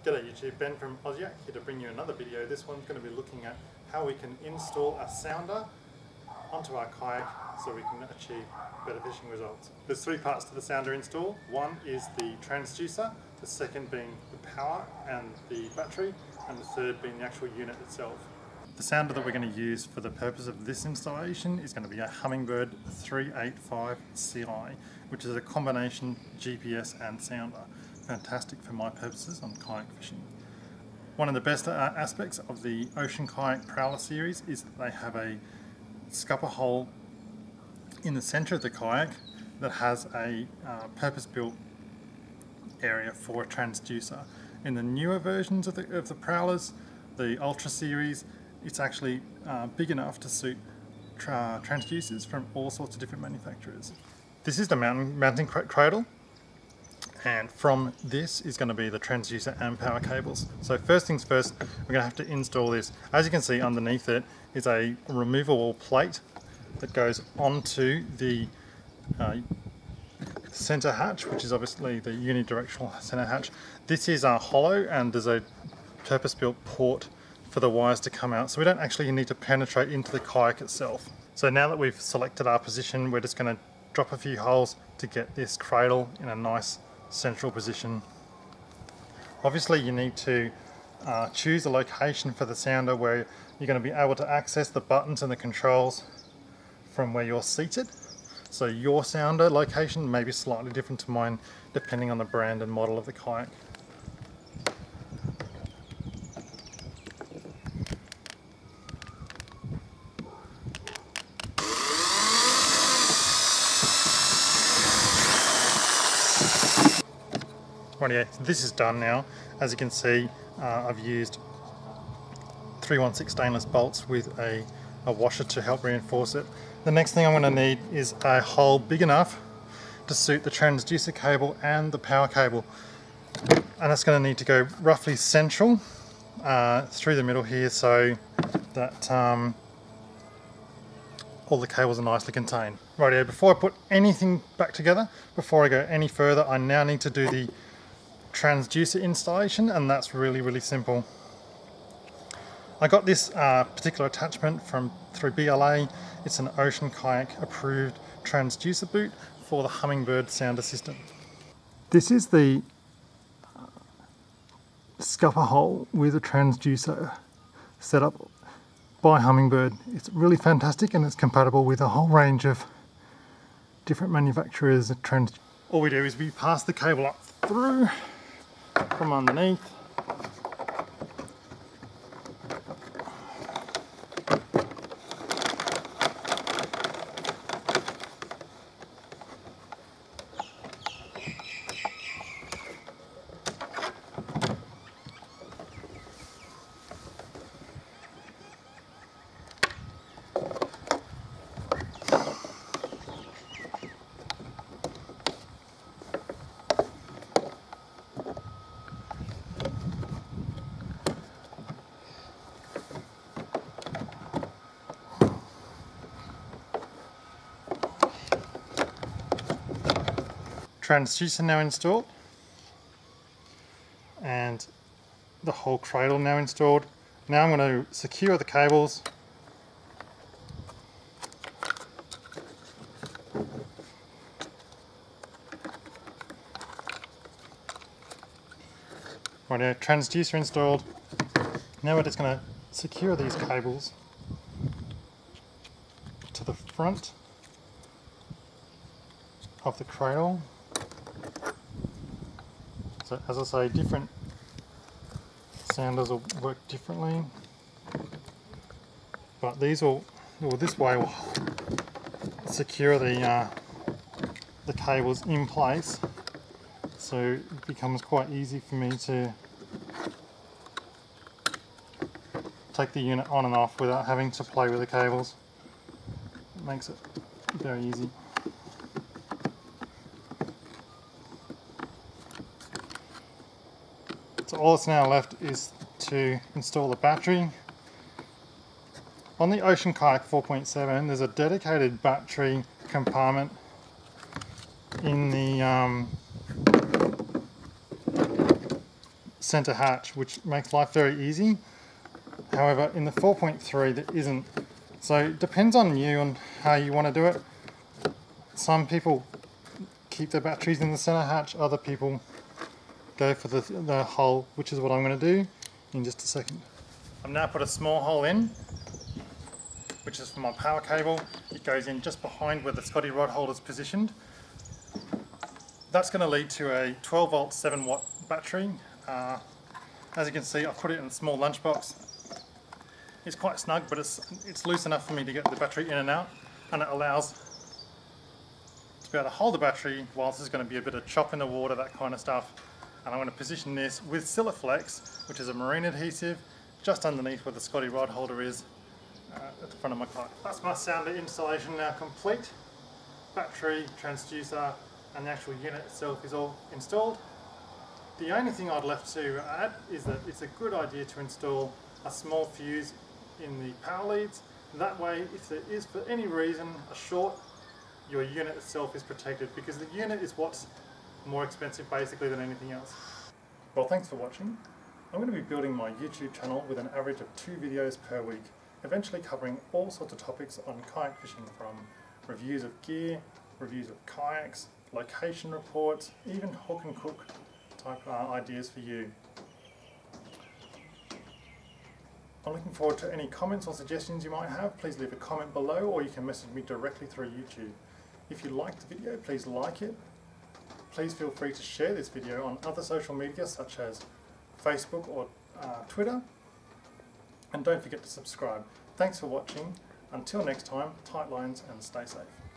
G'day YouTube, Ben from Kayak here to bring you another video. This one's going to be looking at how we can install a sounder onto our kayak so we can achieve better fishing results. There's three parts to the sounder install. One is the transducer, the second being the power and the battery, and the third being the actual unit itself. The sounder that we're going to use for the purpose of this installation is going to be a Humminbird 385 CI, which is a combination GPS and sounder. Fantastic for my purposes on kayak fishing. One of the best aspects of the Ocean Kayak Prowler series is that they have a scupper hole in the center of the kayak that has a purpose-built area for a transducer. In the newer versions of the Prowlers, the Ultra series, it's actually big enough to suit transducers from all sorts of different manufacturers. This is the mounting cradle, and from this is going to be the transducer and power cables. So first things first, we're going to have to install this. As you can see, underneath it is a removable plate that goes onto the center hatch, which is obviously the unidirectional center hatch. This is hollow, and there's a purpose-built port for the wires to come out, so we don't actually need to penetrate into the kayak itself. So now that we've selected our position, we're just going to drop a few holes to get this cradle in a nice central position. Obviously you need to choose a location for the sounder where you're going to be able to access the buttons and the controls from where you're seated. So your sounder location may be slightly different to mine depending on the brand and model of the kayak. Rightio, so this is done now. As you can see, I've used 316 stainless bolts with a washer to help reinforce it. The next thing I'm going to need is a hole big enough to suit the transducer cable and the power cable. And it's going to need to go roughly central through the middle here so that all the cables are nicely contained. Rightio, before I put anything back together, before I go any further, I now need to do the transducer installation, and that's really simple. I got this particular attachment through BLA. It's an Ocean Kayak approved transducer boot for the Humminbird sounder system. This is the scupper hole with a transducer set up by Humminbird. It's really fantastic, and it's compatible with a whole range of different manufacturers. All we do is we pass the cable up through from underneath. Transducer now installed, and the whole cradle now installed. Now I'm going to secure the cables . Rightio, transducer installed. Now we're just going to secure these cables to the front of the cradle. So as I say, different sounders will work differently, but these will, or this way will secure the cables in place, so it becomes quite easy for me to take the unit on and off without having to play with the cables. It makes it very easy. So all that's now left is to install the battery. On the Ocean Kayak 4.7, there's a dedicated battery compartment in the center hatch, which makes life very easy. However, in the 4.3 there isn't. So it depends on you on how you want to do it. Some people keep their batteries in the center hatch, other people go for the hole, which is what I'm going to do in just a second. I've now put a small hole in, which is for my power cable. It goes in just behind where the Scotty rod holder is positioned. That's going to lead to a 12 volt 7 watt battery. As you can see, I've put it in a small lunchbox. It's quite snug, but it's loose enough for me to get the battery in and out, and it allows to be able to hold the battery whilst there's going to be a bit of chop in the water, that kind of stuff. And I'm going to position this with Siliflex, which is a marine adhesive, just underneath where the Scotty rod holder is at the front of my kayak. That's my sounder installation now complete. Battery, transducer, and the actual unit itself is all installed. The only thing I'd left to add is that it's a good idea to install a small fuse in the power leads. That way, if there is for any reason a short, your unit itself is protected, because the unit is what's more expensive basically than anything else. Well, thanks for watching. I'm going to be building my YouTube channel with an average of 2 videos per week, eventually covering all sorts of topics on kayak fishing, from reviews of gear, reviews of kayaks, location reports, even hook and cook type ideas for you. I'm looking forward to any comments or suggestions you might have. Please leave a comment below, or you can message me directly through YouTube. If you liked the video, please like it. Please feel free to share this video on other social media such as Facebook or Twitter. And don't forget to subscribe. Thanks for watching. Until next time, tight lines and stay safe.